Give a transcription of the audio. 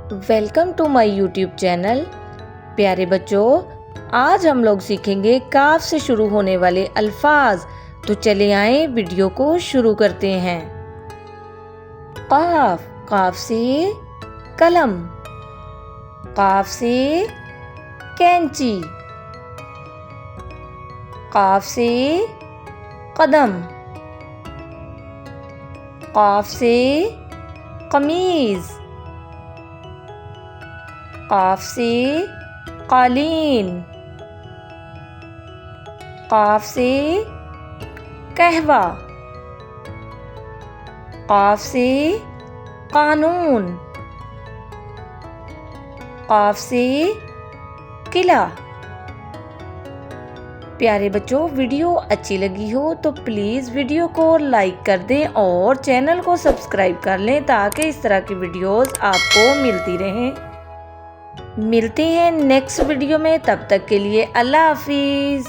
Welcome to my YouTube channel. प्यारे बच्चों, आज हम लोग सीखेंगे काफ से शुरू होने वाले अल्फाज। तो चले आए वीडियो को शुरू करते हैं। काफ, काफ से कलम, काफ से कैंची, काफ से कदम, काफ से कमीज, काफ से कालीन, काफ से कहवा, काफ से कानून, काफ से किला। प्यारे बच्चों, वीडियो अच्छी लगी हो तो प्लीज़ वीडियो को लाइक कर दें और चैनल को सब्सक्राइब कर लें ताकि इस तरह की वीडियोस आपको मिलती रहें। मिलते हैं नेक्स्ट वीडियो में, तब तक के लिए अल्लाह हाफिज़।